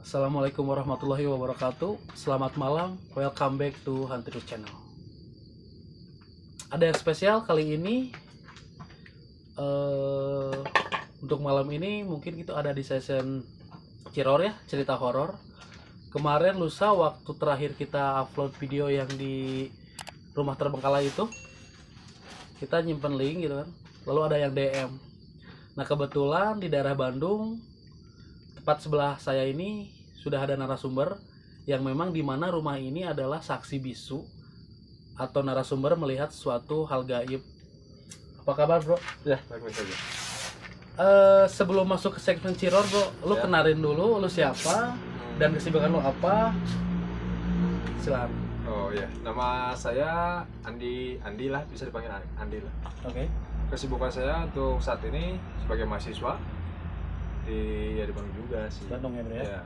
Assalamualaikum warahmatullahi wabarakatuh. Selamat malam, welcome back to Hunterus Channel. Ada yang spesial kali ini. Untuk malam ini mungkin itu ada di session Ciror ya, cerita horor. Kemarin lusa waktu terakhir kita upload video yang di rumah terbengkalai itu, kita nyimpen link gitu kan. Lalu ada yang DM. Nah kebetulan di daerah Bandung, tepat sebelah saya ini sudah ada narasumber yang memang di mana rumah ini adalah saksi bisu atau narasumber melihat suatu hal gaib. Apa kabar bro? Ya, baik-baik saja. Sebelum masuk ke segmen Ciror bro, lu Ya. kenalin dulu lu siapa dan kesibukan lu apa? Silakan. Oh ya, nama saya Andi lah, bisa dipanggil Andi lah. Oke. Kesibukan saya untuk saat ini sebagai mahasiswa di Bandung juga sih. Bandung ya bro ya. Ya.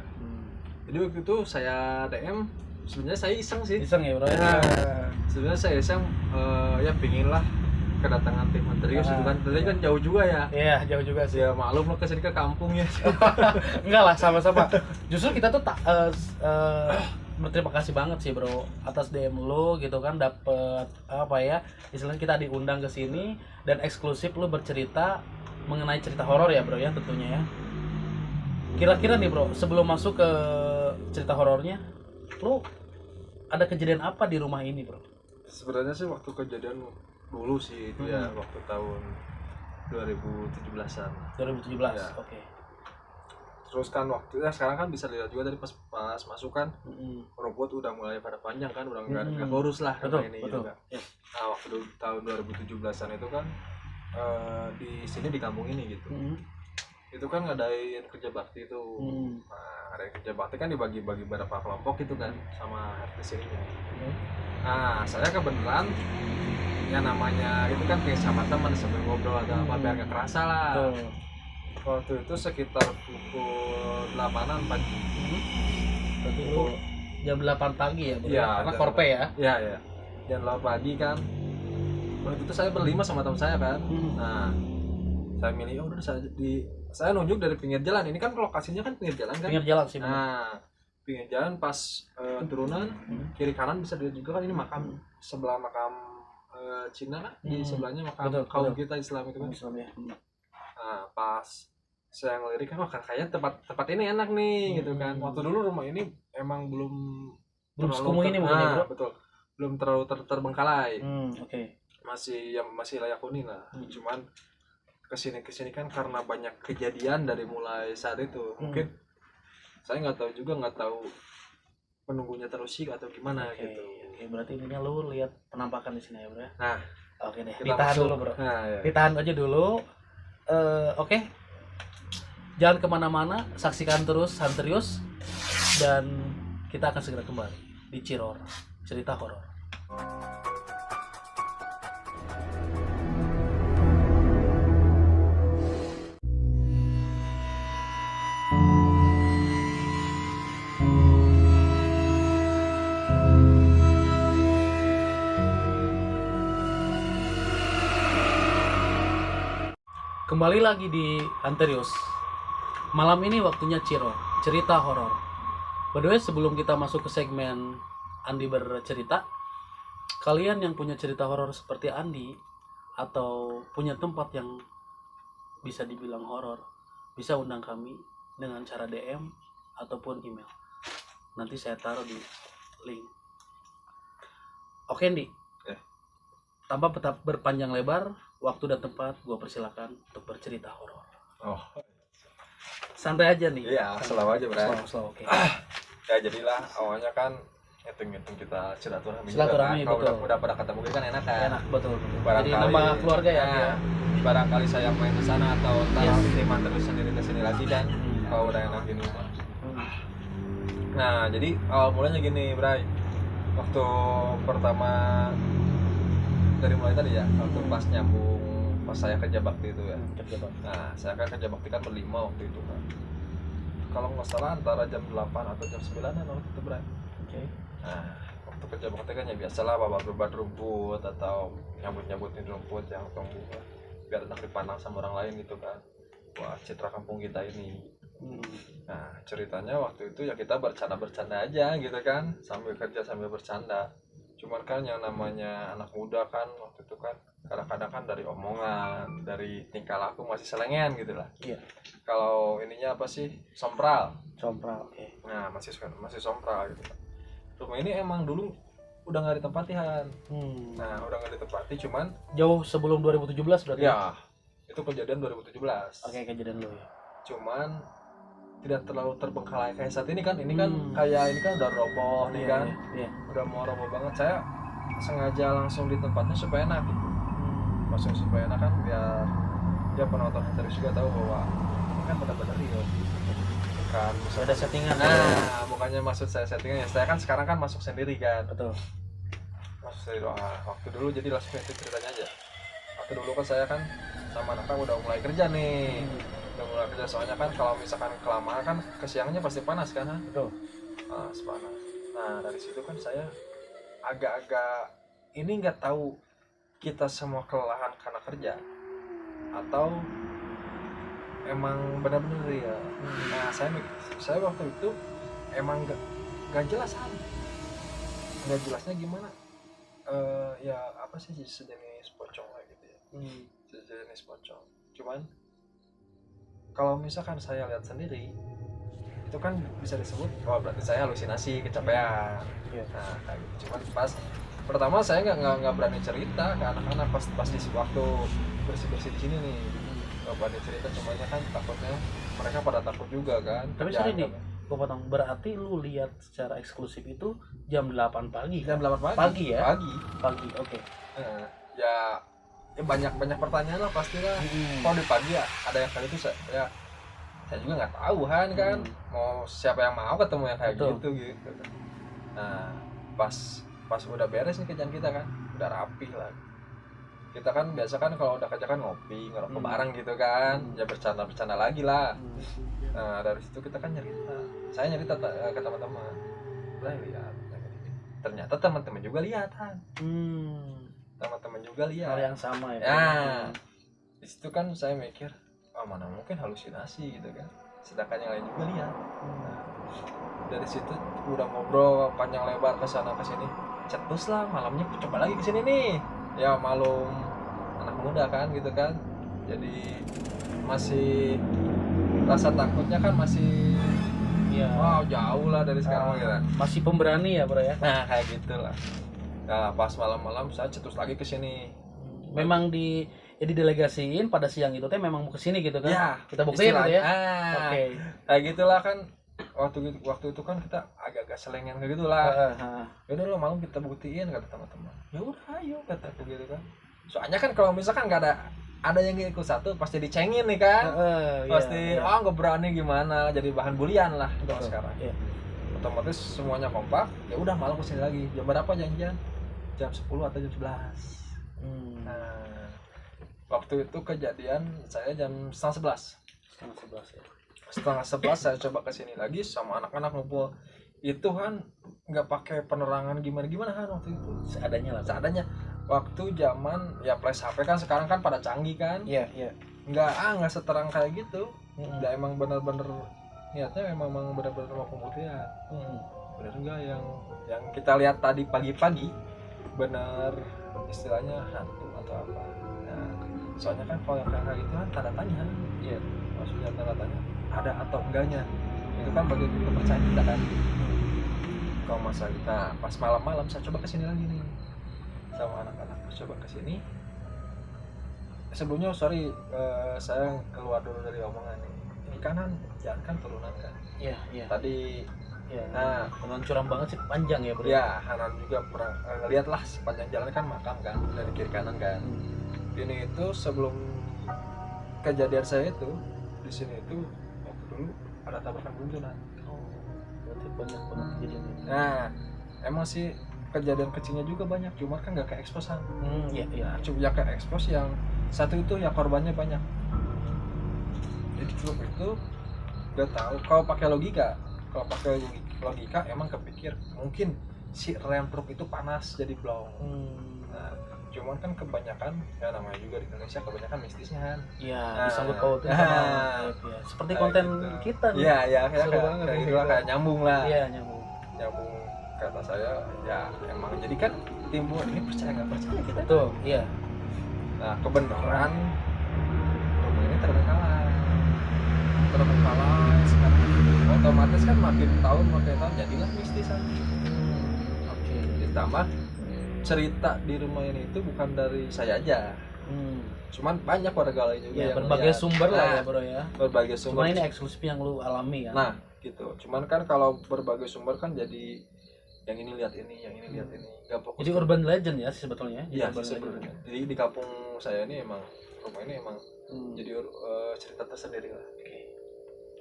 Jadi waktu itu saya DM, sebenarnya saya iseng sih. Iseng ya bro ya. Ya. Sebenarnya saya iseng, ya pingin lah kedatangan tim Hunterius itu kan. Tadi kan jauh juga ya. Iya jauh juga sih. Ya maklum lah kesini ke kampung ya. Enggak lah, sama-sama. Justru kita tuh berterima kasih banget sih bro atas DM lu gitu kan, dapet apa ya, istilahnya kita diundang ke sini dan eksklusif lu bercerita mengenai cerita horor ya bro ya tentunya ya. Kira-kira nih bro, sebelum masuk ke cerita horornya, lu ada kejadian apa di rumah ini bro? Sebenarnya sih waktu kejadian dulu sih itu ya, waktu tahun 2017-an. 2017. Ya. Oke. Terus kan waktu ya sekarang kan bisa lihat juga dari pas masuk kan, rumput udah mulai pada panjang kan, udah nggak lurus lah Betul, ini betul. gitu kan. Ya. Nah waktu tahun 2017-an itu kan, di sini di kampung ini gitu, itu kan ngadain kerja bakti tuh. Nah ada kerja bakti kan dibagi-bagi beberapa kelompok gitu kan sama RT sini. Nah saya kebetulan ya namanya itu kan kayak sama teman sambil ngobrol atau apa biar nggak kerasa lah. Betul. Waktu itu sekitar pukul 8-an pagi. Berarti lu jam 8 pagi ya bro? Iya, Karena jam korpe ya? Iya, iya. Jam 8 pagi kan. Waktu itu saya berlima sama teman saya kan. Nah, saya milih ya udah saya nunjuk dari pinggir jalan. Ini kan lokasinya kan pinggir jalan kan. Pinggir jalan sih bro. Nah, pinggir jalan pas turunan kiri kanan bisa dilihat juga kan ini makam, sebelah makam Cina kan, di sebelahnya makam Betul, kaum betul. kita Islam itu kan. Islam ya. Nah, pas saya ngelirik kan, wah kayaknya tempat ini enak nih gitu kan. Waktu dulu rumah ini emang belum terlalu sekumuh ini mungkin ya bro? betul. Belum terlalu terbengkalai. Oke. Masih layak huni lah. Cuman kesini kan karena banyak kejadian dari mulai saat itu. Mungkin saya nggak tahu penunggunya terus sih atau gimana gitu. Oke, berarti ininya lu lihat penampakan di sini ya bro ya? Nah, Oke deh, kita ditahan masuk. dulu bro. Nah, ya. Ditahan aja dulu. Oke. Jangan kemana-mana, saksikan terus Hunterius dan kita akan segera kembali di Ciror, cerita horor. Kembali lagi di Hunterius. Malam ini waktunya Ciror, cerita horor. By the way, sebelum kita masuk ke segmen Andi bercerita, kalian yang punya cerita horor seperti Andi atau punya tempat yang bisa dibilang horor, bisa undang kami dengan cara DM ataupun email. Nanti saya taruh di link. Oke Andi, tanpa berpanjang lebar, waktu dan tempat gue persilakan untuk bercerita horor. Oh, Santai aja nih. iya, selalu aja, Bray. Slow, oke. Ya jadilah awalnya kan hitung-hitung kita silaturahmi juga Silaturahmi, kan. Kalau betul. udah pada ketemu kan enak kan. Enak, betul. Jadi Barangkali nama keluarga ya. nah, barangkali saya main ke sana atau entar Yes. tim terus sendiri ke sini lagi kan. Kalau udah enak gini. Nah, jadi awal mulanya gini, Bray. Waktu pertama dari mulai tadi ya, waktu pas saya kerja bakti itu ya. Nah, saya kan kerja bakti kan berlima waktu itu kan. Kalau nggak salah antara jam 8 atau jam 9-an waktu itu, Bray. Oke. Nah, waktu kerja bakti kan ya biasalah babat rumput atau nyabut-nyabutin rumput yang tumbuh biar enak dipandang sama orang lain gitu kan. Wah, citra kampung kita ini Nah ceritanya waktu itu ya kita bercanda-bercanda aja gitu kan, sambil kerja sambil bercanda. Cuman kan yang namanya anak muda kan waktu itu kan kadang-kadang kan dari omongan, dari tingkah laku masih selengean gitu lah. Iya. Kalau ininya apa sih, sompral. Oke. Nah masih sompral gitu. Rumah ini emang dulu udah nggak ditempati Han. Nah udah nggak ditempati, cuman jauh sebelum 2017 berarti. Ya itu kejadian 2017. Oke, kejadian dulu ya. Cuman tidak terlalu terbengkalai kayak saat ini kan. Ini kan kayak ini kan udah roboh nih kan. Iya. Udah mau roboh banget. Saya sengaja langsung di tempatnya supaya enak gitu. Langsung supaya enak kan, biar dia penonton terus juga tahu bahwa ini kan benar-benar real. Bukan Ada settingan. Nah, bukannya maksud saya settingan ya. Saya kan sekarang kan masuk sendiri kan. Betul. Masuk sendiri. Waktu dulu jadi langsung itu ceritanya aja. Waktu dulu kan saya kan sama anak udah mulai kerja nih. Udah mulai kerja, soalnya kan kalau misalkan kelamaan kan kesiangannya pasti panas kan. Betul. Panas. Nah dari situ kan saya agak-agak ini nggak tahu kita semua kelelahan karena kerja atau emang benar-benar ya. Nah saya waktu itu emang nggak jelas kan, nggak jelasnya gimana. Ya apa sih, sejenis pocong lah gitu ya. Sejenis pocong. Cuman kalau misalkan saya lihat sendiri itu kan bisa disebut berarti saya halusinasi, kecapean. Nah kayak gitu. Cuman pas pertama saya nggak berani cerita ke anak-anak pas di waktu bersih di sini nih, nggak berani cerita. Cumannya kan takutnya mereka pada takut juga kan. Tapi sorry nih, gue potong, berarti lu lihat secara eksklusif itu jam 8 pagi kan? Jam 8 pagi. Pagi ya? Pagi. Oke. Ya banyak pertanyaan lah pastilah. Kalau di pagi ya ada yang kali itu saya juga nggak tahu kan. Mau siapa yang mau ketemu yang kayak gitu. Nah pas udah beres nih kerjaan kita kan, udah rapih lah. Kita kan biasa kan kalau udah kerja kan ngopi, ngerokok bareng gitu kan, ya bercanda lagi lah. Nah dari situ kita kan saya nyerita ke teman-teman, lihat. Ternyata teman-teman juga lihat kan. Teman-teman juga lihat hal yang sama ya. Di situ kan saya mikir, mana mungkin halusinasi gitu kan, sedangkan yang lain juga lihat. Dari situ udah ngobrol panjang lebar ke sana ke sini, cetus lah malamnya coba lagi ke sini nih. Ya malum anak muda kan gitu kan, jadi masih rasa takutnya kan masih jauh lah dari sekarang gitu. Masih pemberani ya bro ya. Nah kayak gitulah. Nah pas malam-malam saya cetus lagi ke sini. Memang didelegasiin pada siang itu teh memang mau kesini gitu kan? Ya, kita buktiin gitu ya. Oke. Kayak gitulah kan. Waktu itu kan kita agak-agak selengen kayak gitulah. Ya udah malam kita buktiin kata teman-teman. Ya udah ayo kataku gitu kan. Soalnya kan kalau misalkan nggak ada yang ikut satu pasti dicengin nih kan. Pasti nggak berani gimana, jadi bahan bulian lah kalau sekarang. Otomatis semuanya kompak. Ya udah malam kesini lagi. Jam berapa janjian? Jam 10 atau jam 11. Nah, waktu itu kejadian saya jam 10:30. Setengah 11 saya coba kesini lagi sama anak-anak ngumpul. Itu kan nggak pakai penerangan gimana kan waktu itu. Seadanya. Waktu zaman ya flash HP kan sekarang kan pada canggih kan. Iya. Nggak seterang kayak gitu. Udah emang bener-bener niatnya memang bener-bener mau pembuktian. Bener nggak yang kita lihat tadi pagi-pagi bener istilahnya hantu atau apa. Nah, soalnya kan kalau yang kayak gitu kan tanda tanya. Iya. Maksudnya tanda tanya ada atau enggaknya. Itu kan bagian kepercayaan kita kan. Kalau masalah kita pas malam-malam saya coba kesini lagi nih sama anak-anak, coba kesini. Sebelumnya saya keluar dulu dari omongan nih. Ini kanan jalan kan turunan kan. Iya. Tadi nah teman curam banget sih, panjang ya bro. Ya Hanan juga pernah ngeliat lah sepanjang jalan kan makam kan dari kiri kanan kan. Ini itu sebelum kejadian saya itu di sini itu waktu dulu ada tabrakan gundulan. Berarti banyak banget kejadian. Nah emang sih kejadian kecilnya juga banyak, cuma kan nggak ke eksposan. Iya. Cuma yang ke ekspos yang satu itu ya korbannya banyak. Jadi truk itu nggak tahu kalau pakai logika. Kalau pakai logika emang kepikir mungkin si rem truk itu panas jadi blong. Nah, cuman kan kebanyakan ya namanya juga di Indonesia kebanyakan mistisnya kan. Iya, disangkut pautin sama gaib ya. Seperti konten gitu. kita nih. Iya, ya Seru kayak banget kayak gitu. gitu lah, kayak nyambung lah. Iya, nyambung. Nyambung kata saya ya emang jadi kan timbul ini percaya nggak percaya kita. Betul, iya. Nah, kebenaran rumah ini terbengkalai sekarang. Otomatis kan makin tahun jadilah mistisan. Oke. Ditambah cerita di rumah ini itu bukan dari saya aja. Cuman banyak warga lain juga Ya, yang berbagai lihat. sumber lah ya, Nah, Bro ya. berbagai sumber. Cuman ini eksklusif yang lu alami kan. Nah, gitu. Cuman kan kalau berbagai sumber kan jadi yang ini lihat ini, yang ini lihat ini. Gak fokus. Jadi urban legend ya sebetulnya. Iya, urban sebenarnya. Jadi di kampung saya ini emang rumah ini emang jadi cerita tersendiri lah.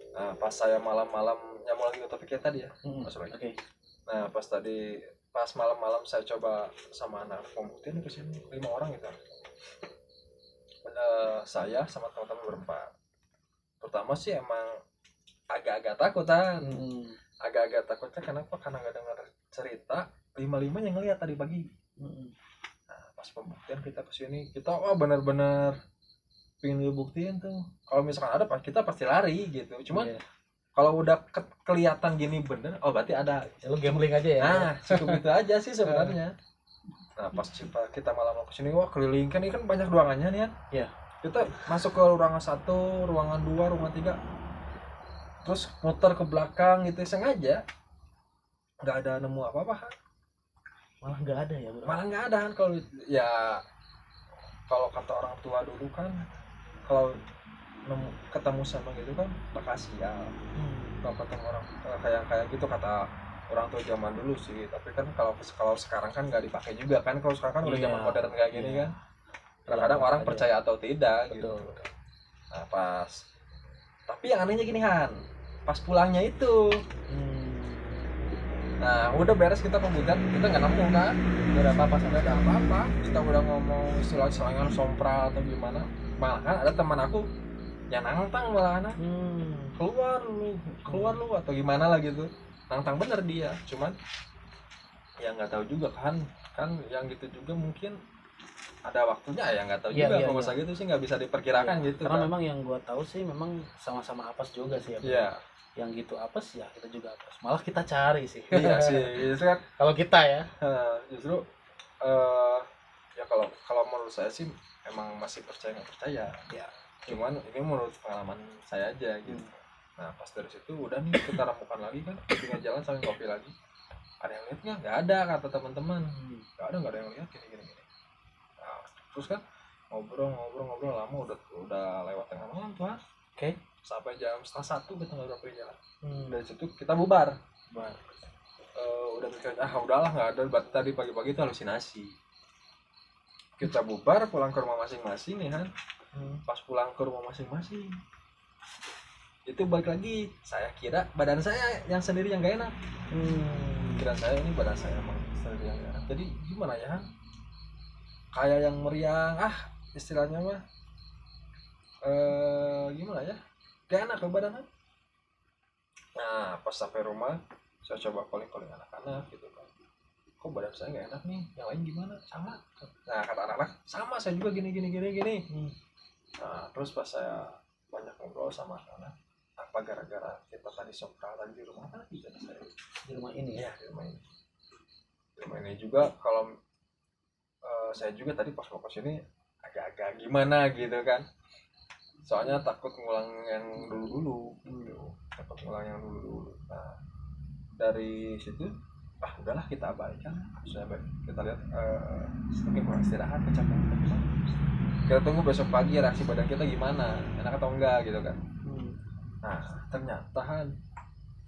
Nah, pas saya malam-malam nyamuk lagi ke topik kita tadi ya. Masuk lagi. Oke. Nah, pas malam-malam saya coba sama anak pembuktian ke sini 5 orang gitu. Saya sama teman-teman berempat. Pertama sih emang agak-agak takutan. Agak-agak takutnya kenapa? Karena nggak dengar cerita 5-5 yang ngeliat tadi pagi. Nah, pas pembuktian kita kesini, kita benar-benar pengen ngebuktiin tuh. Kalau misalkan ada, kita pasti lari gitu. Cuman kalau udah kelihatan gini bener, berarti ada. Ya, lu gambling aja ya. Nah, cukup itu aja sih sebenarnya. Nah, pas kita malam kesini, keliling kan ini kan banyak ruangannya nih kan. Iya. Kita masuk ke ruangan 1, ruangan 2, ruangan 3. Terus muter ke belakang gitu sengaja. Nggak ada nemu apa-apa kan. Malah nggak ada ya, Bro. Malah nggak ada kan kalau kata orang tua dulu kan kalau ketemu sama gitu kan bakal sial. Kalau ketemu orang kayak gitu kata orang tua zaman dulu sih, tapi kan kalau sekarang kan nggak dipakai juga kan. Kalau sekarang kan udah zaman modern kayak gini kan. Kadang-kadang orang percaya atau tidak. Betul. Gitu. Nah, tapi yang anehnya gini Han, pas pulangnya itu nah udah beres kita pembuktian, kita nggak nemu kan, nggak ada apa-apa, kita udah ngomong istilah-istilahnya sompral atau gimana, malah kan ada teman aku yang nantang malah keluar lu atau gimana lah gitu, nantang bener dia. Cuman ya nggak tahu juga kan yang gitu juga mungkin ada waktunya ya nggak tahu juga. Kalau masa gitu sih nggak bisa diperkirakan gitu. Karena kan memang yang gua tahu sih memang sama-sama apes juga sih ya. Iya. Yang gitu apes ya kita juga apes. Malah kita cari sih. Iya sih, justru kan. Kalau kita ya. Justru ya kalau menurut saya sih emang masih percaya nggak percaya. Ya. Cuman ini menurut pengalaman saya aja gitu. Nah pas dari situ udah nih kita rambukan lagi kan, tinggal jalan sambil ngopi lagi. Ada yang lihat nggak? Nggak ada kata teman-teman. Nggak ada yang lihat gini. Nah, terus kan ngobrol lama udah lewat tengah malam tuh. Oke. Sampai jam 12:30 kita nggak berapa jalan. Dari situ kita bubar. Udah mikir udahlah nggak ada. Tadi pagi-pagi itu halusinasi. Kita bubar pulang ke rumah masing-masing nih kan. Pas pulang ke rumah masing-masing itu balik lagi, saya kira badan saya yang sendiri yang gak enak. Kira saya ini badan saya emang sendiri yang gak enak. Jadi gimana ya, kayak yang meriang, istilahnya mah gimana ya, gak enak ke badan. Nah pas sampai rumah saya coba calling anak-anak gitu kan, kok badan saya gak enak nih, yang lain gimana? Sama. Nah kata anak-anak sama, saya juga gini. Nah terus pas saya banyak ngobrol sama anak-anak, apa gara-gara kita tadi sompral tadi di rumah tadi kata saya. Di rumah ini ya? Di rumah ini juga. Kalau saya juga tadi pas mau kesini agak-agak gimana gitu kan, soalnya takut ngulang yang dulu-dulu Nah dari situ udahlah kita abaikan. Kita lihat mungkin kurang istirahat, kecapean, kita tunggu besok pagi reaksi badan kita gimana, enak atau enggak gitu kan. Nah ternyata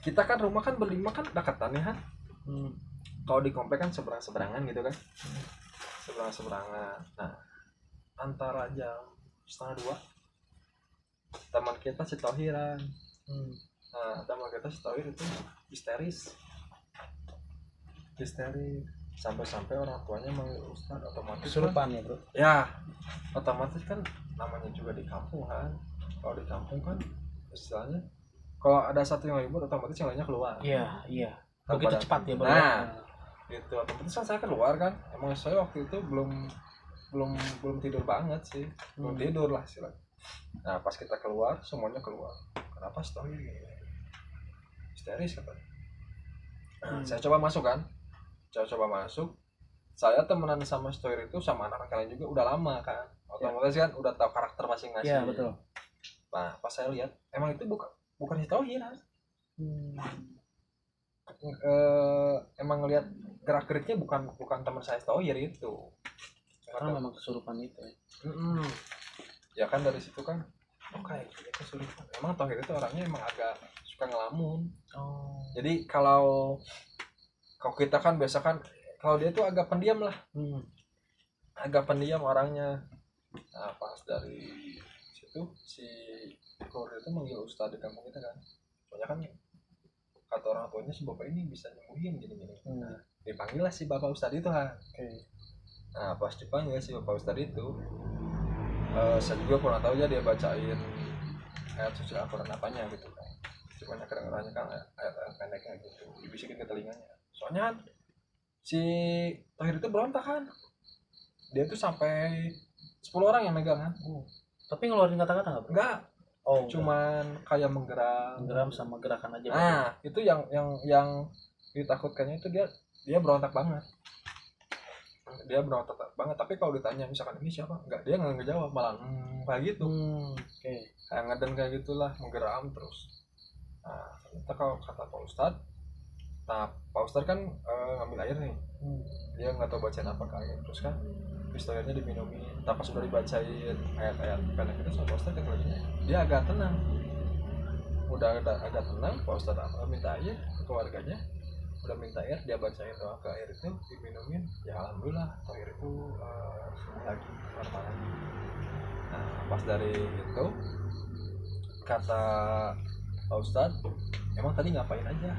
kita kan rumah kan berlima kan dekatan ya. Kalau di komplek kan seberang-seberangan gitu kan, seberang-seberangan. Nah antara jam 1:30 teman kita si Tohiran. Nah teman kita si Tohir itu histeris sampai orang tuanya manggil ustad. Otomatis kesurupan ya bro ya, otomatis kan namanya juga di kampung kan. Kalau di kampung kan istilahnya kalau ada satu yang ribut otomatis yang lainnya keluar. Iya begitu cepat ya bro. Nah gitu otomatis kan saya keluar kan. Emang saya waktu itu belum belum belum tidur banget sih, belum tidur lah sih. Nah pas kita keluar semuanya keluar, kenapa Stohir gini, histeris katanya. Saya coba masuk kan, coba masuk, saya temenan sama Stohir itu sama anak-anak lain juga udah lama kan, otomatis kan udah tahu karakter masing-masing. Iya betul. Nah pas saya lihat emang itu bukan Stohir kan. Emang ngelihat gerak geriknya bukan teman saya Stohir itu, karena memang kesurupan itu ya. Ya kan dari situ kan kayak kesurupan. Emang Thohir itu orangnya emang agak suka ngelamun. Jadi kalau kita kan biasa kan kalau dia tuh agak pendiam lah, agak pendiam orangnya. Nah pas dari situ si Thohir itu manggil ustadz di kampung kita kan, soalnya kan kata orang tuanya si bapak ini bisa nyembuhin gini. Nah, dipanggil lah si bapak ustadz itu kan. Nah pas dipanggil si bapak ustadz itu, saya juga kurang tahu ya dia bacain ayat suci Al-Quran apanya gitu kan. Cuma kedengarannya kan ayat-ayat pendeknya gitu, dibisikin ke telinganya. Soalnya kan si Thohir itu berontak kan, dia tuh sampai 10 orang yang megang kan. Tapi ngeluarin kata-kata nggak? Enggak. Cuman kayak menggeram sama gerakan aja. Nah itu yang ditakutkannya itu dia berontak banget. Tapi kalau ditanya misalkan ini siapa, enggak, dia nggak ngejawab, malah kayak gitu. Kayak ngeden kayak gitulah, menggeram terus. Nah ternyata kalau kata Pak Ustadz, Pak Ustadz kan ngambil air nih, dia nggak tahu bacaan apa kayak terus kan pistolnya diminumin. Tapi sudah dibacain ayat-ayat pendek itu sama Pak Ustadz kan dia agak tenang. Udah agak tenang, Pak Ustadz minta air ke keluarganya, udah minta air, dia bacain doa ke air itu, diminumin, ya alhamdulillah air itu sembuh lagi, normal lagi. Nah pas dari itu kata Pak Ustadz, emang tadi ngapain aja?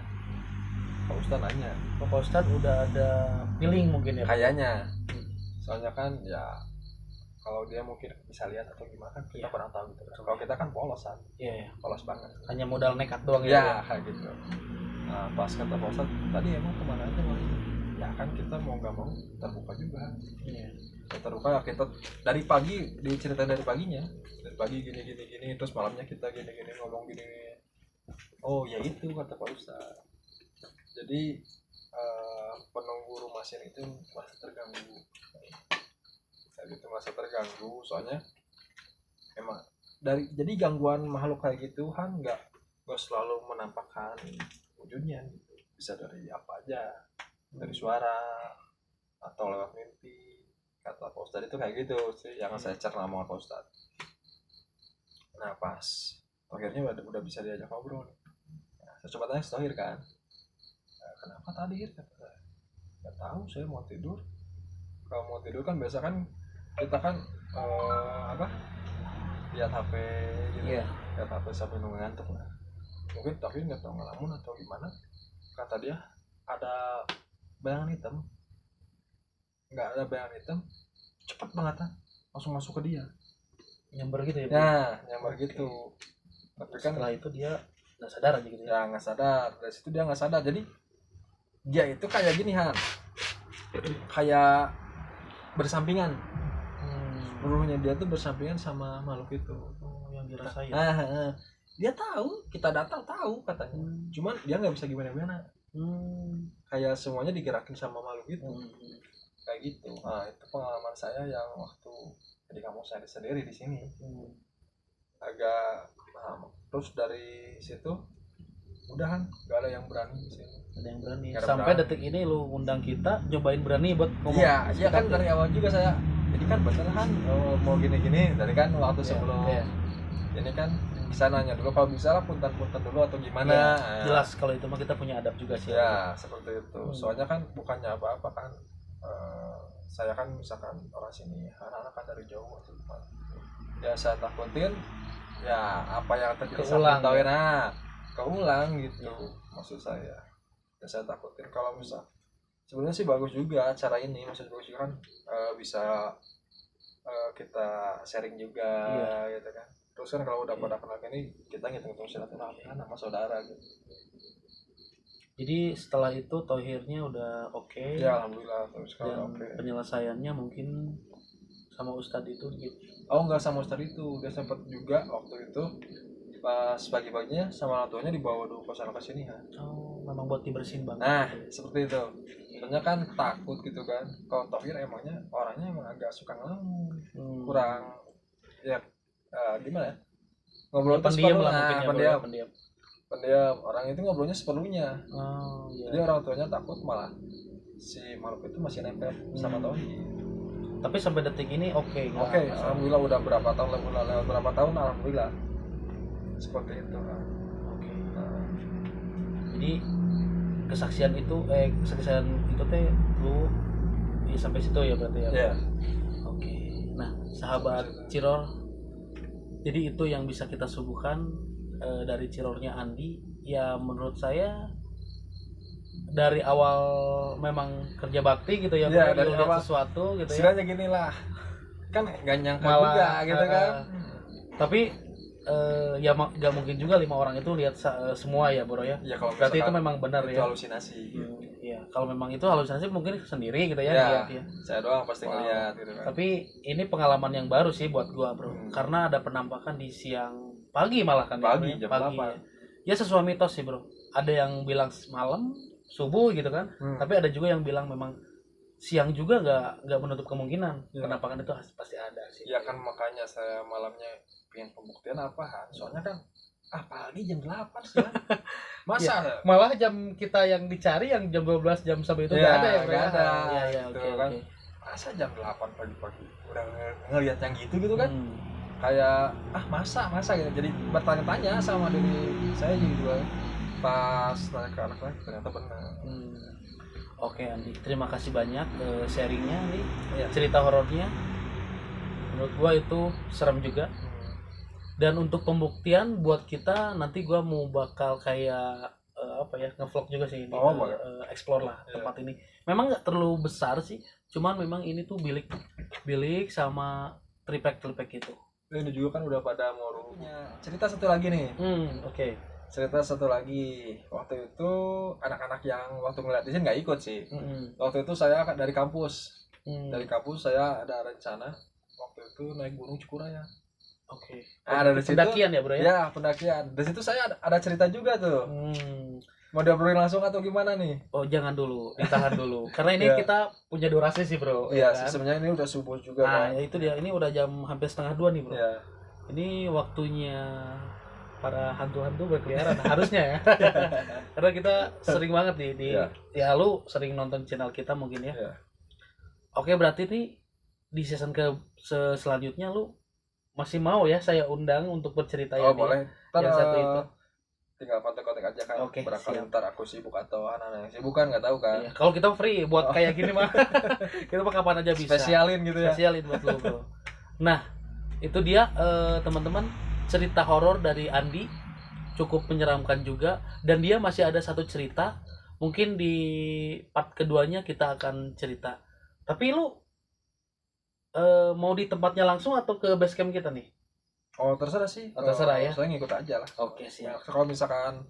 Pak Ustadz nanya. Pak Ustadz udah ada feeling mungkin ya? Kayaknya, soalnya kan ya kalau dia mungkin bisa lihat atau gimana kan kita kurang tahu gitu. Kalau kita kan polos kan, polos banget. Hanya modal nekat doang ya kayak gitu. Nah pas kata Pak Ustadz, tadi emang kemana aja Bang? Ya kan kita mau nggak mau terbuka juga. Terbuka ya, kita dari pagi diceritain dari paginya, dari pagi gini terus malamnya kita gini ngomong gini. Oh ya itu kata Pak Ustadz. Jadi penunggu rumah sini itu masih terganggu. Gitu masa terganggu, soalnya emang jadi gangguan makhluk kayak gitu kan nggak selalu menampakkan wujudnya gitu. Bisa dari apa aja, dari suara atau lewat mimpi. Kata Pak Ustadz itu kayak gitu sih yang saya cerna sama Pak Ustadz. Nah pas akhirnya udah bisa diajak ngobrol, saya coba tanya Thohir kan, kenapa tadi kata saya, nggak tahu, saya mau tidur. Kalau mau tidur kan biasa kan kita kan lihat HP gitu, lihat HP sampai ngantuk lah. Mungkin Thohir nggak tahu ngelamun atau gimana, kata dia ada bayangan hitam. Nggak ada bayangan hitam, cepet banget kan langsung masuk ke dia, nyamber gitu ya? Nah nyamber gitu. Tapi kan setelah itu dia nggak sadar aja gitu ya, nggak sadar. Dari situ dia nggak sadar, jadi dia itu kayak gini Han, kayak bersampingan. Ruhnya dia tuh bersampingan sama makhluk itu. Yang dirasain. Dia tahu, kita datang tahu katanya. Cuman dia nggak bisa gimana-gimana. Kayak semuanya digerakin sama makhluk itu. Kayak gitu. Nah itu pengalaman saya yang waktu di kampung saya sendiri di sini. Agak terus dari situ udah kan nggak ada yang berani di sini. Ada yang berani. Sampai detik ini lu undang kita nyobain berani buat ngomong. Iya kan dari awal juga saya. Jadi kan beneran mau gini-gini. Dari kan waktu sebelum ini kan bisa nanya dulu kalau bisa lah punten-punten dulu atau gimana. Jelas kalau itu mah kita punya adab juga sih. Ya seperti itu. Soalnya kan bukannya apa-apa kan. Saya kan misalkan orang sini, anak-anak kan dari jauh atau gimana. Ya saya takutin ya apa yang terjadi sama Thohir keulang gitu. Maksud saya. Ya saya takutin kalau misal sebenarnya sih bagus juga acara ini, maksud bagus juga kan bisa kita sharing juga gitu kan. Terus kan kalau udah pada kenal ini kita ngitung-ngitung silaturahmi kan sama saudara gitu. Jadi setelah itu Thohirnya udah oke. Ya alhamdulillah terus kalau penyelesaiannya mungkin sama Ustadz itu gitu? Oh enggak sama Ustadz itu, dia sempat juga waktu itu pas pagi-paginya sama orang tuanya dibawa dulu ke sana ke sini kan. Oh, memang buat dibersihin banget. Nah seperti itu. Soalnya kan takut gitu kan. Kalau Thohir emangnya orangnya emang agak suka ngelamun, kurang ya gimana ya? Ngobrol Ya, pendiam lah mungkin ya, pendiam. Orang itu ngobrolnya seperlunya. Oh, iya. Jadi orang tuanya takut malah si makhluk itu masih nempel sama Thohir. Tapi sampai detik ini oke, alhamdulillah udah berapa tahun lewat berapa tahun alhamdulillah seperti itu. Oke. Jadi kesaksian itu teh lu ya sampai situ ya berarti ya. Yeah. Oke. Nah, sahabat Ciror, jadi itu yang bisa kita suguhkan dari Cirornya Andi. Ya menurut saya dari awal memang kerja bakti gitu ya, dari awal sesuatu gitu ya. Istilahnya gini lah, kan gak nyangka juga gitu kan. Tapi ya gak mungkin juga 5 orang itu lihat semua ya bro ya. Ya kalau berarti itu memang benar ya. Halusinasi. Iya, kalau memang itu halusinasi mungkin sendiri gitu ya. Lihat ya. Saya doang pasti ngeliat gitu kan. Tapi ini pengalaman yang baru sih buat gua bro, karena ada penampakan di siang pagi malah kan. Pagi jam 8. Ya sesuai mitos sih bro. Ada yang bilang malam, subuh gitu kan. Tapi ada juga yang bilang memang siang juga nggak menutup kemungkinan penampakan itu pasti ada sih. Ya kan makanya saya malamnya pengen pembuktian apaan, soalnya kan apalagi jam 8 sih kan. Masa ya, malah jam kita yang dicari yang jam 12 jam sampai itu nggak ada ya, nggak ada ya, gitu kan. Masa jam 8 pagi-pagi udah ngelihat yang gitu kan. Kayak masa gitu, jadi bertanya-tanya sama diri saya juga pas nanya ke anak lagi ternyata benar. Oke Andi, terima kasih banyak sharingnya nih, cerita horornya. Menurut gua itu serem juga. Dan untuk pembuktian buat kita nanti gua mau bakal kayak ngevlog juga sih ini, explore lah tempat ini. Memang nggak terlalu besar sih, cuman memang ini tuh bilik sama triplek gitu. Ini juga kan udah pada mau rumahnya. Cerita satu lagi nih. Oke. Cerita satu lagi, waktu itu anak-anak yang waktu ngeliat di sini nggak ikut sih. Waktu itu saya dari kampus, saya ada rencana waktu itu naik gunung Cikuraya. Oke. Nah, dari situ, pendakian ya bro ya? Ya pendakian. Dari situ saya ada cerita juga tuh. Mau diobrolin langsung atau gimana nih? Oh jangan dulu, ditahan dulu. Karena ini kita punya durasi sih bro. Iya kan? Sebenarnya ini udah subuh juga. Nah ya itu dia, ini udah jam hampir 1:30 nih bro. Ya. Ini waktunya para hantu-hantu berkeliaran harusnya ya. Karena kita sering banget nih ya lu sering nonton channel kita mungkin ya. Oke berarti nih di season selanjutnya lu masih mau ya saya undang untuk bercerita ya? Oh boleh. Yang satu itu. Tinggal kontak-kontak aja kan. Barangkali ntar aku sibuk atau anak-anak yang sibuk kan nggak tahu kan. Kalau kita free buat kayak gini mah kita mah kapan aja bisa. Spesialin gitu ya. Spesialin buat lu bro. Nah itu dia teman-teman, cerita horor dari Andi cukup menyeramkan juga, dan dia masih ada satu cerita mungkin di part keduanya kita akan cerita. Tapi lu mau di tempatnya langsung atau ke base camp kita nih? Oh terserah sih. Terserah ya. Saya ngikut aja lah. Oke siap. Kalau misalkan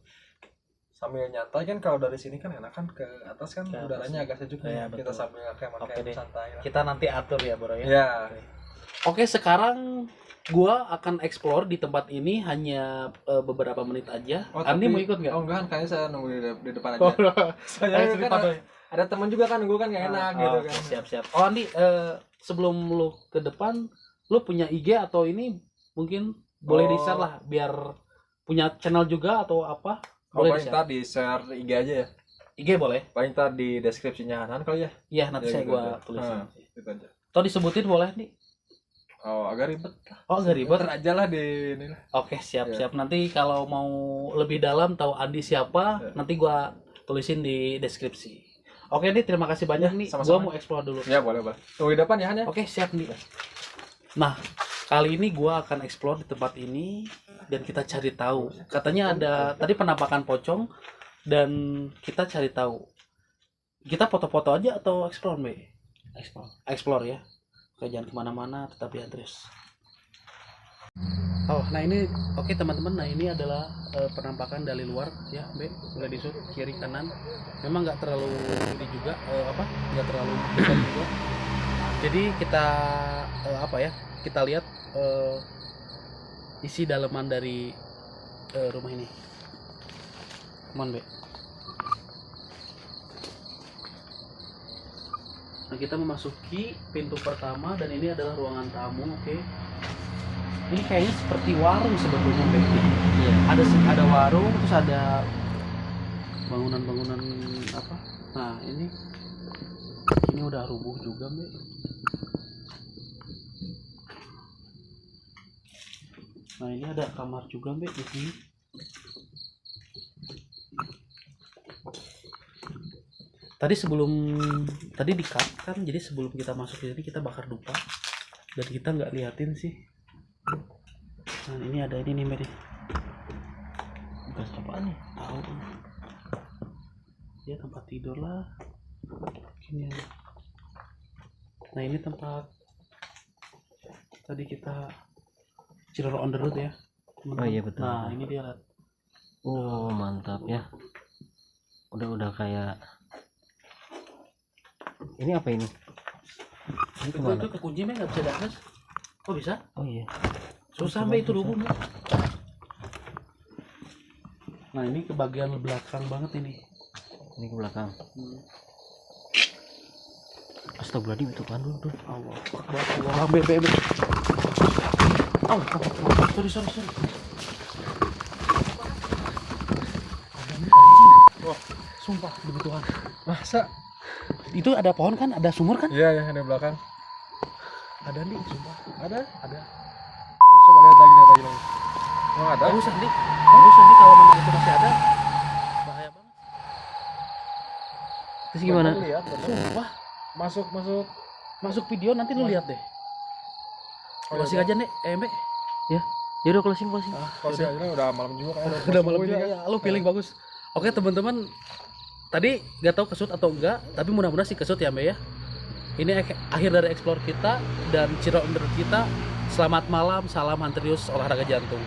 sambil nyantai kan, kalau dari sini kan enak kan ke atas kan udaranya agak sejuk ya, kita sambil kayak santai lah. Kita nanti atur ya bro ya. Ya. Oke, sekarang gua akan explore di tempat ini hanya beberapa menit aja. Andi mau ikut nggak? Oh enggak, kayaknya saya nunggu di depan aja. Soalnya kan ada teman juga kan, gue kan nggak enak gitu kan. Siap. Oh Andi, sebelum lu ke depan, lu punya IG atau ini mungkin boleh di-share lah, biar punya channel juga atau apa? Boleh di-share IG aja ya. IG boleh. Paling ntar di deskripsinya Hanan kali ya. Iya, nanti saya gua tulisin. Itu aja. Atau disebutin boleh nih. Oh, agak ribet. Oh, agak ribet. Ntar aja lah di ini. Oke, siap. Nanti kalau mau lebih dalam tahu Andi siapa, nanti gua tulisin di deskripsi. Oke nih, terima kasih banyak nih. Gua mau explore dulu. Ya, boleh. Tunggu di depan ya, Han ya. Oke, siap nih. Nah, kali ini gua akan explore di tempat ini dan kita cari tahu. Katanya ada tadi penampakan pocong dan kita cari tahu. Kita foto-foto aja atau explore, Be? Explore ya. Oke, jangan kemana-mana, tetap lihat terus. Oh, nah ini oke teman-teman. Nah ini adalah penampakan dari luar ya, Be. Boleh di-shoot kiri kanan. Memang nggak terlalu ini juga nggak terlalu besar juga. Jadi kita kita lihat isi dalaman dari rumah ini. Come on, Be. Nah, kita memasuki pintu pertama dan ini adalah ruangan tamu. Oke. Ini kayaknya seperti warung sebetulnya, Be. Iya. Ada warung, terus ada bangunan-bangunan apa? Nah, ini udah rubuh juga, Be. Nah, ini ada kamar juga, Be, di sini. Tadi di-cut kan, jadi sebelum kita masuk ke sini kita bakar dupa dan kita nggak liatin sih. Nah, ini ada ini nih, Be. Bekas apaan nih? Tahu. Ya tempat tidur lah. Gini ya. Nah, ini tempat tadi kita Ciror on the road ya. Oh iya betul. Nah, ini dia lihat. Oh mantap ya. Udah kayak ini apa ini? Ini kemana? Itu kekunci nggak bisa diakses. Oh bisa? Oh iya. Susah Be, itu rubuh. Nah, ini ke bagian belakang banget ini. Ini ke belakang. Astagfirullahaladzim, itu kan dulu tuh. Allah Akbar, Allah Be. Oh, sorry. Wah, sumpah demi Tuhan. Masa? Itu ada pohon kan? Ada sumur kan? Iya, ada belakang. Ada nih, sumpah. Ada. Coba lihat lagi. Oh, ada? Bagus nih kalau memang itu masih ada. Bahaya banget. Terus gimana? Lihat, Sumpah, masuk video nanti lu lihat deh. Closing aja nih, Be. Ya udah closing. Closing aja, udah malam juga kan. Udah malam juga ya, lu feeling bagus. Oke teman-teman, tadi nggak tahu kesut atau enggak, tapi mudah-mudahan sih kesut ya, Be ya. Ini akhir dari explore kita dan Ciror on the road kita. Selamat malam, salam Antrius olahraga jantung.